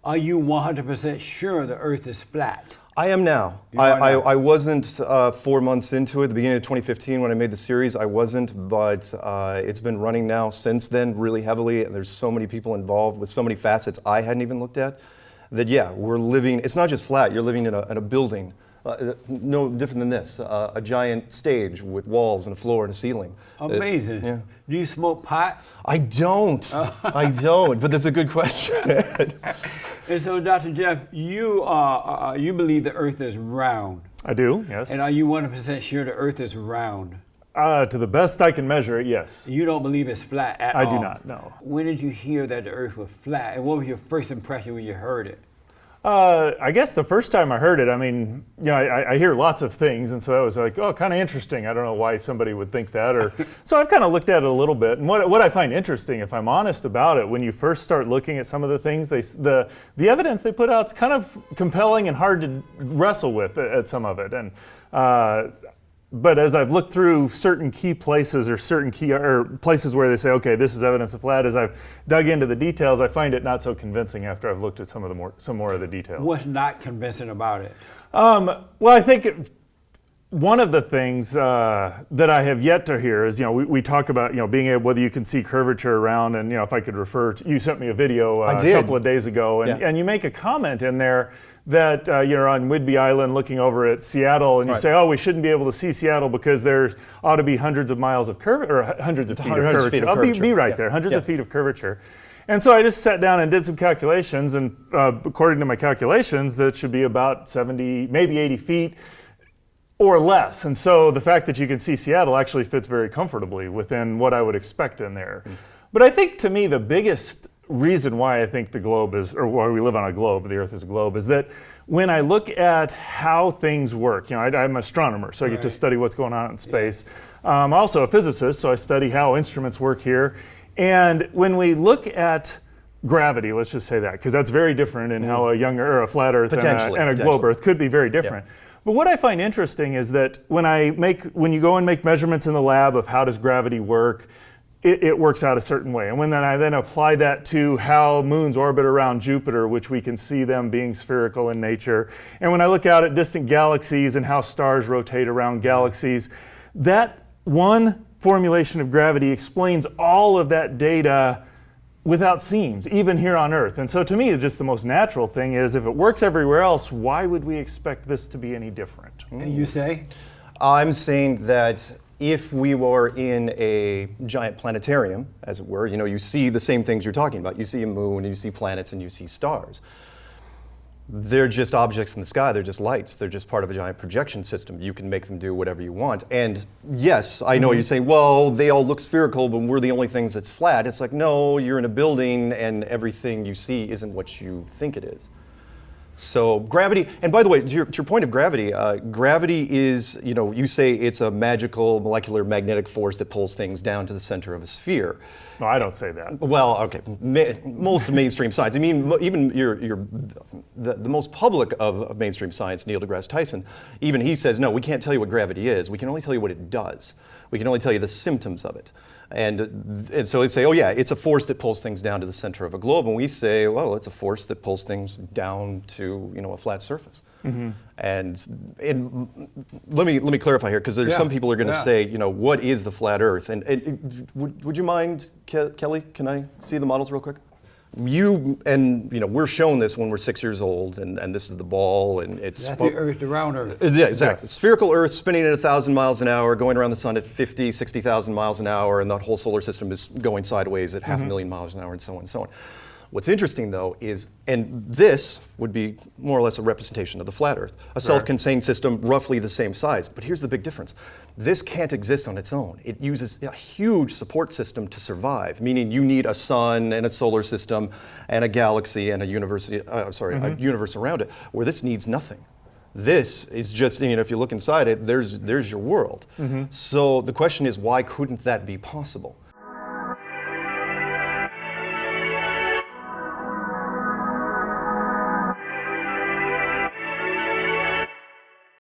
Are you 100% sure the Earth is flat? I am now. I wasn't 4 months into it. The beginning of 2015 when I made the series, I wasn't, but it's been running now since then really heavily, and there's so many people involved with so many facets I hadn't even looked at, that yeah, we're living, it's not just flat, you're living in a building, no different than this, a giant stage with walls and a floor and a ceiling. Amazing. Yeah. Do you smoke pot? I don't. I don't, but that's a good question. And so, Dr. Jeff, you believe the Earth is round. I do, yes. And are you 100% sure the Earth is round? To the best I can measure it, yes. You don't believe it's flat at all? I do not, no. When did you hear that the Earth was flat? And what was your first impression when you heard it? I guess the first time I heard it, I mean, you know, I hear lots of things, and so I was like, oh, kind of interesting. I don't know why somebody would think that. Or so I've kind of looked at it a little bit. And what I find interesting, if I'm honest about it, when you first start looking at some of the things, the evidence they put out is kind of compelling and hard to wrestle with at some of it. And but as I've looked through certain key places or places where they say, okay, this is evidence of flat, as I've dug into the details, I find it not so convincing after I've looked at some more of the details. What's not convincing about it? Well, I think one of the things that I have yet to hear is, you know, we talk about, you know, being able, whether you can see curvature around, and, you know, if I could refer to, you sent me a video a couple of days ago, and, and you make a comment in there that you're on Whidbey Island looking over at Seattle, and you say, oh, we shouldn't be able to see Seattle because there ought to be hundreds of miles of curvature, or hundreds of feet of curvature. I'll be right there, hundreds of feet of curvature. And so I just sat down and did some calculations, and according to my calculations, that should be about 70, maybe 80 feet or less. And so the fact that you can see Seattle actually fits very comfortably within what I would expect in there. But I think, to me, the biggest reason why I think the globe is, or why we live on a globe, the Earth is a globe, is that when I look at how things work, you know, I'm an astronomer, so I get to study what's going on in space. I'm also a physicist, so I study how instruments work here. And when we look at gravity, let's just say that, because that's very different in how a flat Earth and a globe Earth could be very different. But what I find interesting is that when you go and make measurements in the lab of how does gravity work, it works out a certain way. And when I then apply that to how moons orbit around Jupiter, which we can see them being spherical in nature, and when I look out at distant galaxies and how stars rotate around galaxies, that one formulation of gravity explains all of that data without seams, even here on Earth. And so to me, just the most natural thing is, if it works everywhere else, why would we expect this to be any different? And you say? I'm saying that if we were in a giant planetarium, as it were, you know, you see the same things you're talking about. You see a moon, and you see planets, and you see stars. They're just objects in the sky. They're just lights. They're just part of a giant projection system. You can make them do whatever you want. And yes, I know you're saying, well, they all look spherical, but we're the only things that's flat. It's like, no, you're in a building, and everything you see isn't what you think it is. So gravity, and by the way, to your point of gravity, gravity is, you know, you say it's a magical molecular magnetic force that pulls things down to the center of a sphere. No, I don't say that. Well, okay, most mainstream science. I mean, even the most public of mainstream science, Neil deGrasse Tyson, even he says, no, we can't tell you what gravity is. We can only tell you what it does. We can only tell you the symptoms of it. And so they say, oh yeah, it's a force that pulls things down to the center of a globe. And we say, well, it's a force that pulls things down to, you know, a flat surface. And let me clarify here, because there's some people are going to say, you know, what is the flat Earth? And would you mind, Kelly? Can I see the models real quick? You know, we're shown this when we're 6 years old, and this is the ball, and it's that's the Earth, the round Earth. Yeah, exactly. Spherical Earth spinning at 1,000 miles an hour, going around the sun at 50, 60,000 miles an hour, and the whole solar system is going sideways at 500,000 miles an hour, and so on and so on. What's interesting, though, is, and this would be more or less a representation of the flat Earth, a self-contained system roughly the same size. But here's the big difference. This can't exist on its own. It uses a huge support system to survive, meaning you need a sun and a solar system and a galaxy and a universe around it, where this needs nothing. This is just, you know, if you look inside it, there's your world. So the question is, why couldn't that be possible?